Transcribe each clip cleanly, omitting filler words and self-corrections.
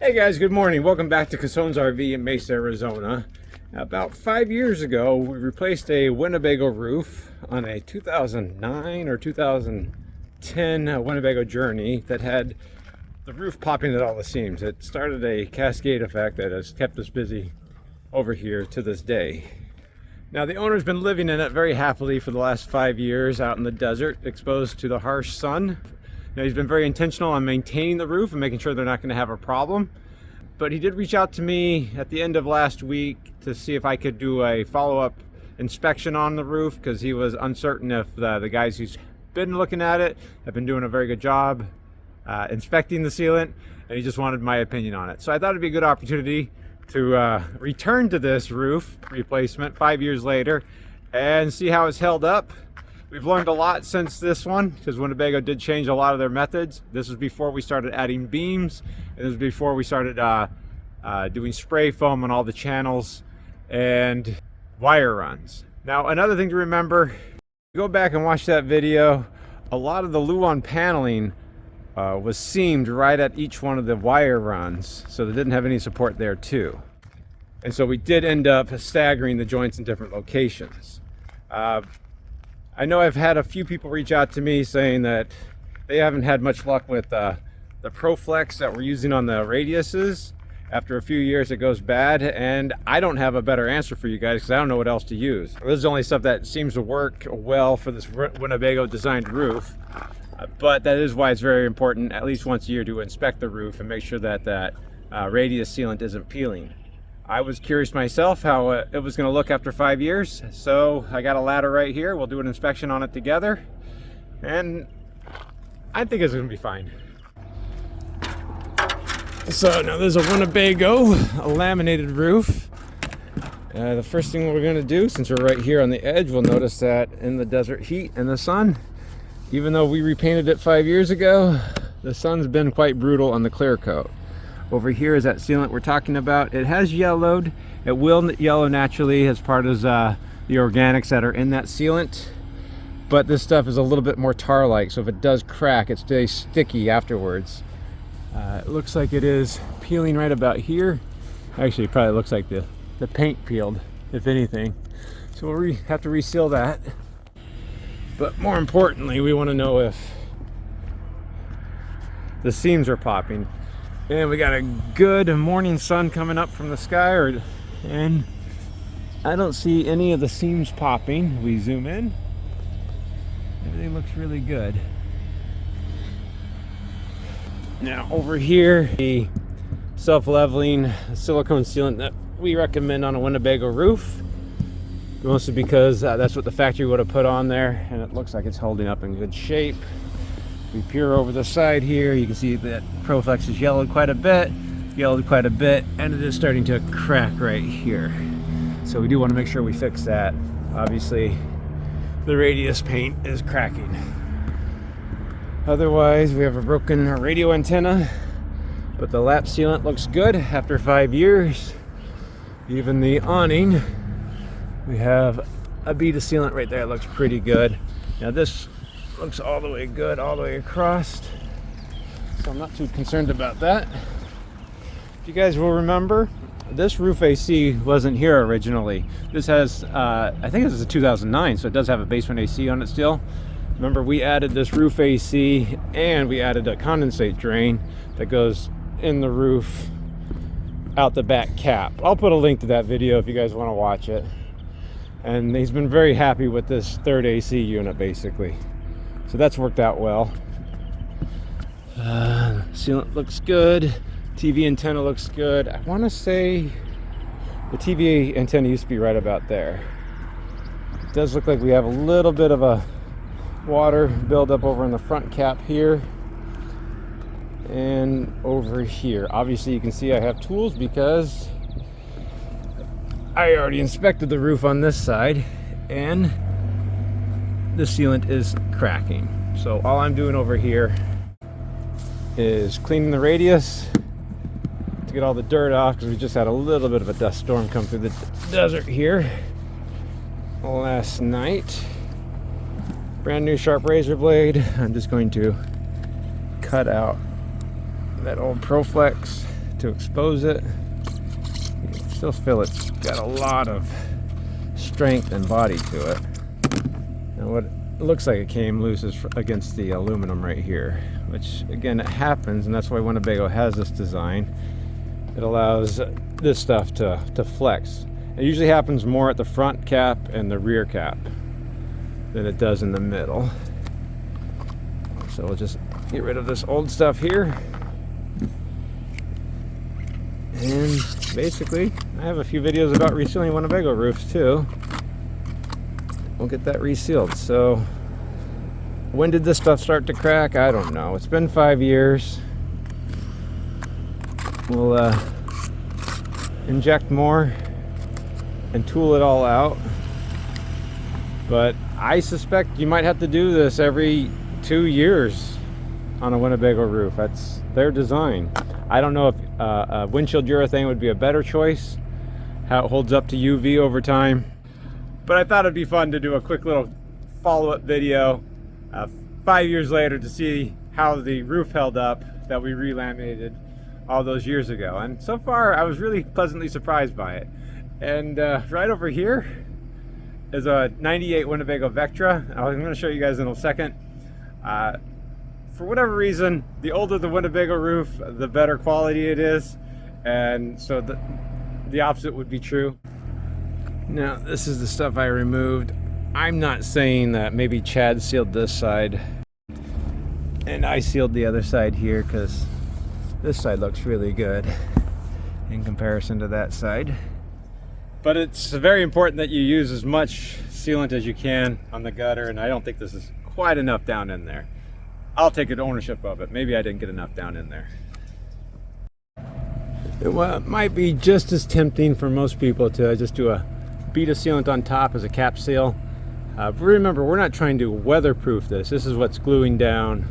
Hey guys, good morning. Welcome back to Casone's RV in Mesa, Arizona. About 5 years ago, we replaced a Winnebago roof on a 2009 or 2010 Winnebago Journey that had the roof popping at all the seams. It started a cascade effect that has kept us busy over here to this day. Now, the owner's been living in it very happily for the last 5 years out in the desert, exposed to the harsh sun. Now, he's been very intentional on maintaining the roof and making sure they're not going to have a problem. But he did reach out to me at the end of last week to see if I could do a follow-up inspection on the roof, because he was uncertain if the guys who's been looking at it have been doing a very good job inspecting the sealant, and he just wanted my opinion on it. So I thought it'd be a good opportunity to return to this roof replacement 5 years later and see how it's held up. We've learned a lot since this one, because Winnebago did change a lot of their methods. This was before we started adding beams, and this was before we started doing spray foam on all the channels and wire runs. Now, another thing to remember, go back and watch that video, a lot of the Luan paneling was seamed right at each one of the wire runs, so they didn't have any support there too. And so we did end up staggering the joints in different locations. I know I've had a few people reach out to me saying that they haven't had much luck with the Proflex that we're using on the radiuses. After a few years it goes bad, and I don't have a better answer for you guys because I don't know what else to use. This is the only stuff that seems to work well for this Winnebago designed roof, but that is why it's very important at least once a year to inspect the roof and make sure that that radius sealant isn't peeling. I was curious myself how it was going to look after 5 years, so I got a ladder right here. We'll do an inspection on it together, and I think it's going to be fine. So now there's a Winnebago, a laminated roof. The first thing we're going to do, since we're right here on the edge, we'll notice that in the desert heat and the sun, even though we repainted it 5 years ago, the sun's been quite brutal on the clear coat. Over here is that sealant we're talking about. It has yellowed. It will yellow naturally as part of the organics that are in that sealant. But this stuff is a little bit more tar-like, so if it does crack, it stays sticky afterwards. It looks like it is peeling right about here. Actually, it probably looks like the paint peeled, if anything. So we'll have to reseal that. But more importantly, we want to know if the seams are popping. And we got a good morning sun coming up from the sky, and I don't see any of the seams popping. We zoom in. Everything looks really good. Now over here, the self-leveling silicone sealant that we recommend on a Winnebago roof, mostly because that's what the factory would have put on there, and it looks like it's holding up in good shape. We peer over the side here, you can see that Proflex has yellowed quite a bit, and it is starting to crack right here. So we do want to make sure we fix that. Obviously, the radius paint is cracking. Otherwise, we have a broken radio antenna, but the lap sealant looks good after 5 years. Even the awning, we have a bead of sealant right there. It looks pretty good. Now this looks all the way good, all the way across. So I'm not too concerned about that. If you guys will remember, this roof AC wasn't here originally. This has, I think this is a 2009, so it does have a basement AC on it still. Remember, we added this roof AC, and we added a condensate drain that goes in the roof out the back cap. I'll put a link to that video if you guys want to watch it. And he's been very happy with this third AC unit, basically. So that's worked out well. Sealant looks good. TV antenna looks good. I want to say the TV antenna used to be right about there. It does look like we have a little bit of a water buildup over in the front cap here and over here. Obviously, you can see I have tools because I already inspected the roof on this side, and the sealant is cracking. So all I'm doing over here is cleaning the radius to get all the dirt off, because we just had a little bit of a dust storm come through the desert here last night. Brand new sharp razor blade. I'm just going to cut out that old Proflex to expose it. You can still feel it's got a lot of strength and body to it. And what it looks like it came loose is against the aluminum right here, which again, it happens, and that's why Winnebago has this design. It allows this stuff to flex. It usually happens more at the front cap and the rear cap than it does in the middle. So we'll just get rid of this old stuff here. And basically, I have a few videos about resealing Winnebago roofs too. We'll get that resealed. So when did this stuff start to crack? I don't know. It's been 5 years. We'll inject more and tool it all out. But I suspect you might have to do this every 2 years on a Winnebago roof. That's their design. I don't know if a windshield urethane would be a better choice, how it holds up to UV over time. But I thought it'd be fun to do a quick little follow-up video 5 years later to see how the roof held up that we re-laminated all those years ago. And so far, I was really pleasantly surprised by it. And right over here is a 98 Winnebago Vectra. I'm going to show you guys in a second. For whatever reason, the older the Winnebago roof, the better quality it is. And so the opposite would be true. Now, this is the stuff I removed. I'm not saying that maybe Chad sealed this side and I sealed the other side here, because this side looks really good in comparison to that side. But it's very important that you use as much sealant as you can on the gutter, and I don't think this is quite enough down in there. I'll take ownership of it. Maybe I didn't get enough down in there. Well, it might be just as tempting for most people to just do a bead of sealant on top as a cap seal. But remember, we're not trying to weatherproof this. This is what's gluing down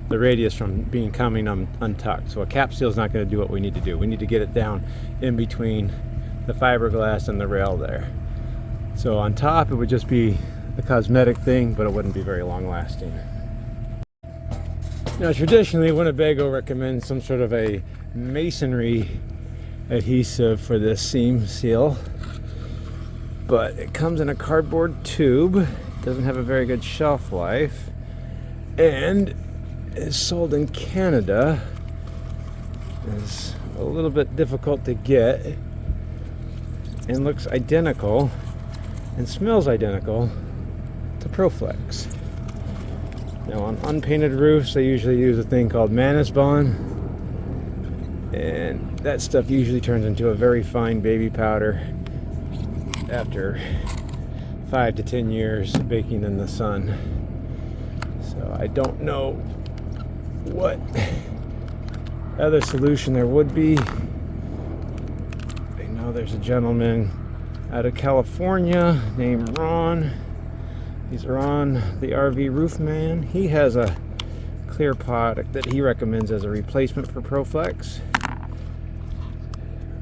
the radius from coming untucked. So a cap seal is not going to do what we need to do. We need to get it down in between the fiberglass and the rail there. So on top, it would just be a cosmetic thing, but it wouldn't be very long lasting. Now, traditionally, Winnebago recommends some sort of a masonry adhesive for this seam seal, but it comes in a cardboard tube, doesn't have a very good shelf life, and is sold in Canada. It's a little bit difficult to get and looks identical and smells identical to Proflex. Now, on unpainted roofs, they usually use a thing called Bond, and that stuff usually turns into a very fine baby powder after 5 to 10 years baking in the sun. So I don't know what other solution there would be. I know there's a gentleman out of California named Ron. He's Ron, the RV Roofman. He has a clear product that he recommends as a replacement for Proflex.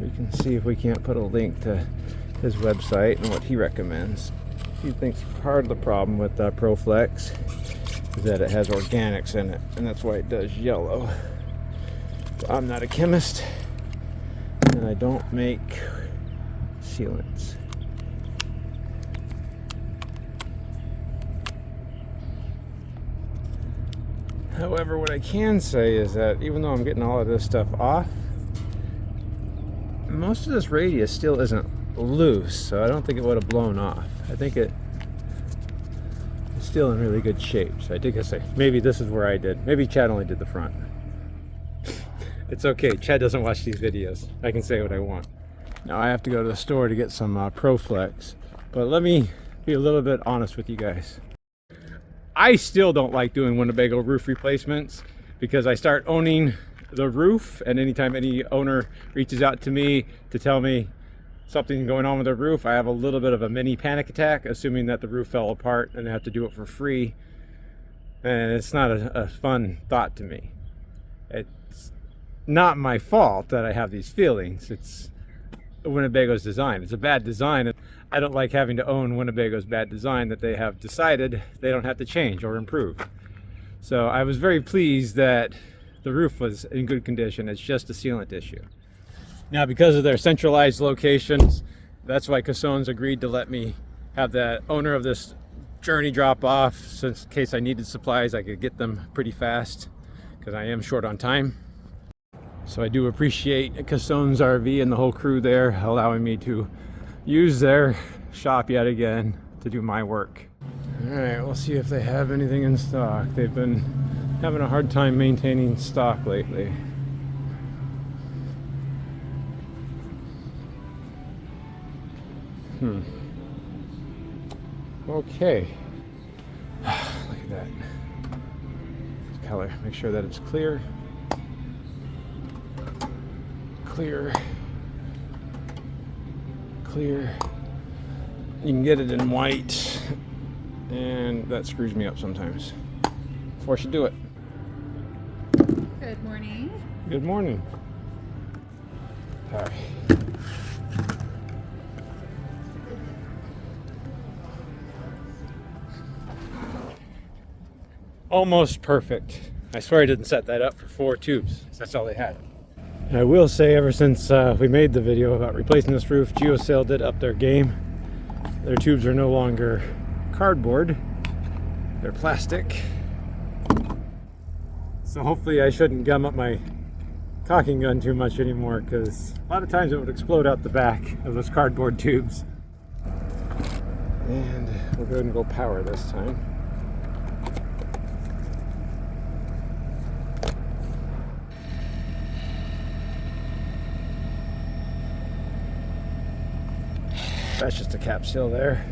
We can see if we can't put a link to his website and what he recommends. He thinks part of the problem with Proflex is that it has organics in it, and that's why it does yellow. I'm not a chemist, and I don't make sealants. However, what I can say is that even though I'm getting all of this stuff off, most of this radius still isn't loose, so I don't think it would have blown off. I think it is still in really good shape. So I think I say maybe this is where I did. Maybe Chad only did the front. It's okay. Chad doesn't watch these videos. I can say what I want. Now I have to go to the store to get some Proflex, but let me be a little bit honest with you guys. I still don't like doing Winnebago roof replacements because I start owning the roof, and anytime any owner reaches out to me to tell me something going on with their roof, I have a little bit of a mini panic attack, assuming that the roof fell apart and I have to do it for free. And it's not a fun thought to me. It's not my fault that I have these feelings. It's Winnebago's design. It's a bad design. I don't like having to own Winnebago's bad design that they have decided they don't have to change or improve. So I was very pleased that the roof was in good condition. It's just a sealant issue. Now, because of their centralized locations, that's why Cassone's agreed to let me have the owner of this journey drop off, since in case I needed supplies I could get them pretty fast, because I am short on time. So I do appreciate Cassone's RV and the whole crew there allowing me to use their shop yet again to do my work. Alright, we'll see if they have anything in stock. They've been having a hard time maintaining stock lately. Okay. Look at that. Color. Make sure that it's clear. Clear. Clear. You can get it in white, and that screws me up sometimes. Before I should do it. Good morning. Good morning. All right. Almost perfect. I swear I didn't set that up for 4 tubes. That's all they had. And I will say, ever since we made the video about replacing this roof, Geocel did up their game. Their tubes are no longer cardboard. They're plastic. So hopefully I shouldn't gum up my caulking gun too much anymore, because a lot of times it would explode out the back of those cardboard tubes. And we'll go ahead and go power this time. That's just a cap seal there.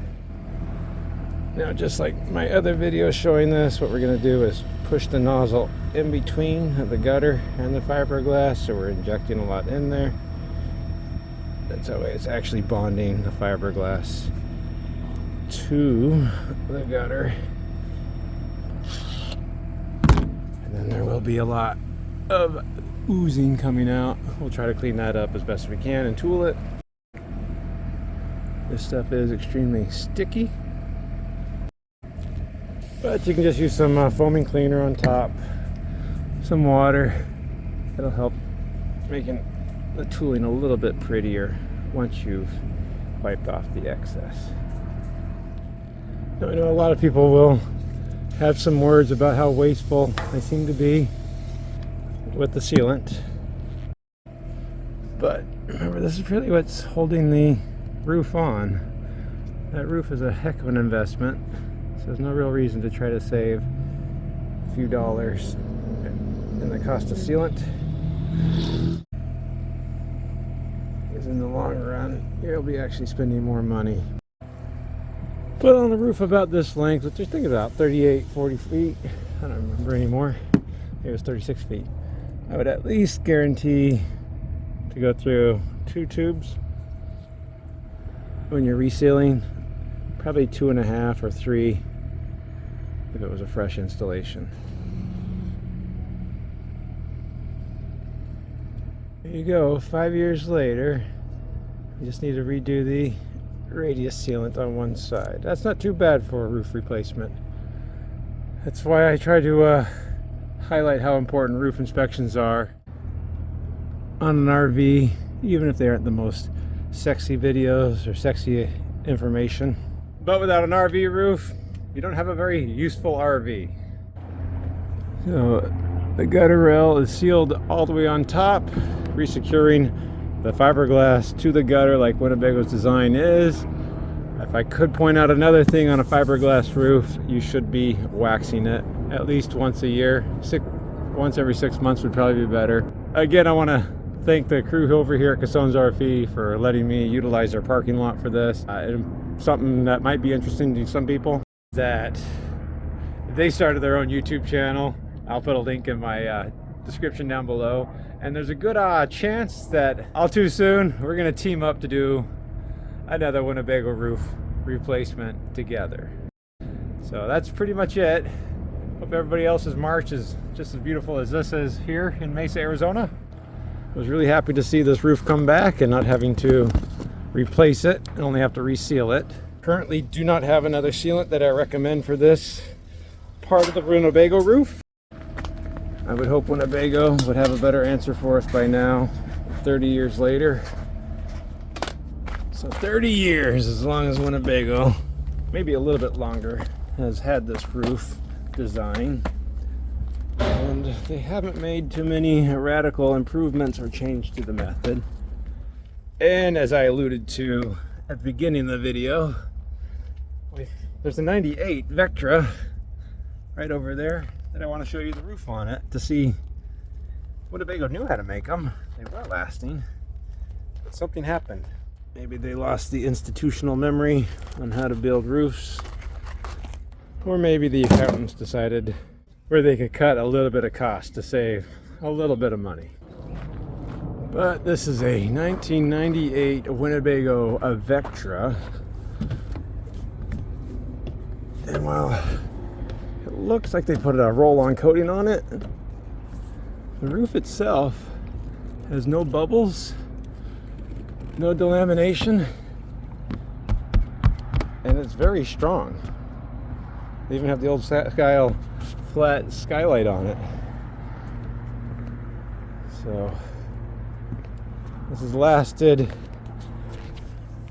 Now, just like my other video showing this, what we're going to do is push the nozzle in between the gutter and the fiberglass, so we're injecting a lot in there. That's how it's actually bonding the fiberglass to the gutter. And then there will be a lot of oozing coming out. We'll try to clean that up as best we can and tool it. This stuff is extremely sticky, but you can just use some foaming cleaner on top, some water. It'll help making the tooling a little bit prettier once you've wiped off the excess. Now, I know a lot of people will have some words about how wasteful they seem to be with the sealant, but remember, this is really what's holding the roof on. That roof is a heck of an investment, so there's no real reason to try to save a few dollars in the cost of sealant, because in the long run you'll be actually spending more money. But on a roof about this length, which I think about 38-40 feet, I don't remember anymore, maybe it was 36 feet, I would at least guarantee to go through 2 tubes when you're resealing, probably 2.5 or 3 if it was a fresh installation. There you go, 5 years later. You just need to redo the radius sealant on one side. That's not too bad for a roof replacement. That's why I try to highlight how important roof inspections are on an RV, even if they aren't the most sexy videos or sexy information. But without an RV roof, you don't have a very useful RV. So the gutter rail is sealed all the way on top, resecuring the fiberglass to the gutter like Winnebago's design is. If I could point out another thing on a fiberglass roof, you should be waxing it at least once a year. Once every 6 months would probably be better. Again, I want to thank the crew over here at Cassone's RV for letting me utilize their parking lot for this. Something that might be interesting to some people, that they started their own YouTube channel. I'll put a link in my description down below, and there's a good chance that all too soon we're going to team up to do another Winnebago roof replacement together. So that's pretty much it. Hope everybody else's March is just as beautiful as this is here in Mesa, Arizona. I was really happy to see this roof come back and not having to replace it and only have to reseal it. Currently do not have another sealant that I recommend for this part of the Winnebago roof. I would hope Winnebago would have a better answer for us by now. 30 years later. So 30 years, as long as Winnebago, maybe a little bit longer, has had this roof design. And they haven't made too many radical improvements or change to the method. And as I alluded to at the beginning of the video, there's a 98 Vectra right over there that I want to show you the roof on it to see. Winnebago knew how to make them. They were lasting, but something happened. Maybe they lost the institutional memory on how to build roofs, or maybe the accountants decided where they could cut a little bit of cost to save a little bit of money. But this is a 1998 Winnebago Vectra, and well, it looks like they put a roll-on coating on it. The roof itself has no bubbles, no delamination, and it's very strong. They even have the old style flat skylight on it. So this has lasted,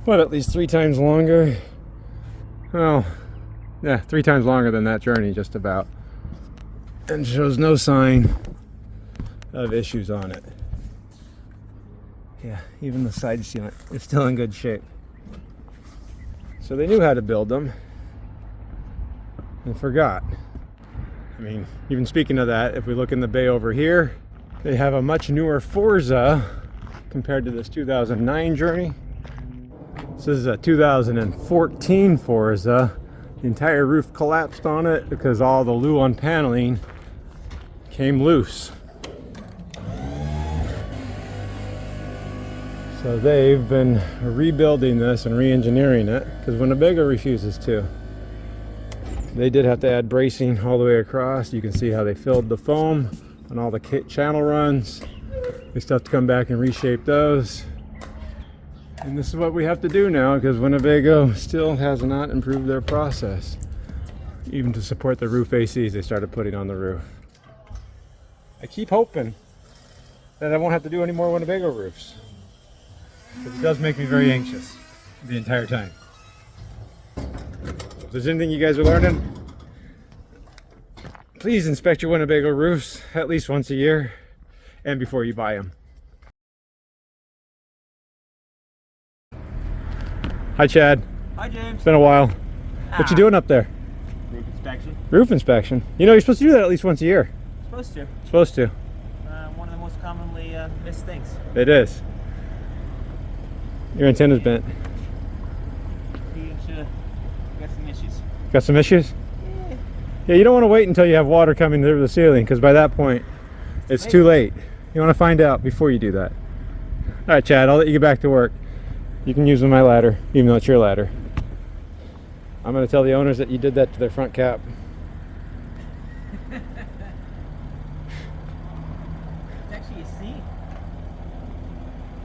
what, at least 3 times longer? Well, yeah, 3 times longer than that journey, just about. And shows no sign of issues on it. Yeah, even the side sealant is still in good shape. So they knew how to build them and forgot. I mean, even speaking of that, if we look in the bay over here, they have a much newer Forza compared to this 2009 Journey. This is a 2014 Forza. The entire roof collapsed on it because all the Luan paneling came loose. So they've been rebuilding this and re-engineering it because Winnebago refuses to. They did have to add bracing all the way across. You can see how they filled the foam on all the channel runs. They still have to come back and reshape those. And this is what we have to do now because Winnebago still has not improved their process. Even to support the roof ACs they started putting on the roof. I keep hoping that I won't have to do any more Winnebago roofs, because it does make me very anxious the entire time. If there's anything you guys are learning, please inspect your Winnebago roofs at least once a year and before you buy them. Hi Chad. Hi James. It's been a while. What you doing up there? Roof inspection. Roof inspection. You know, you're supposed to do that at least once a year. Supposed to. Supposed to. One of the most commonly missed things. It is. Your antenna's bent. You should got some issues. Got some issues? Yeah. Yeah, you don't want to wait until you have water coming through the ceiling, because by that point, it's too late. You want to find out before you do that. All right, Chad, I'll let you get back to work. You can use my ladder, even though it's your ladder. I'm going to tell the owners that you did that to their front cap. It's actually a C.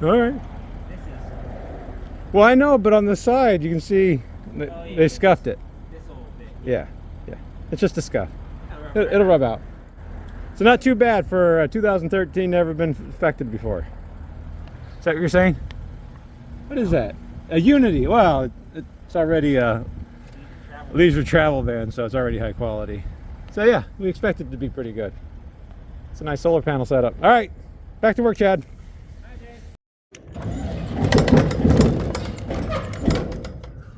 All right. This is. Well, I know, but on the side, you can see yeah. they scuffed it. This whole bit. Yeah, yeah. It's just a scuff. It'll It'll rub out. So not too bad for 2013, never been affected before. Is that what you're saying? What is that? A Unity. Well, it's already a leisure travel van, so it's already high quality. So yeah, we expect it to be pretty good. It's a nice solar panel setup. All right, back to work, Chad.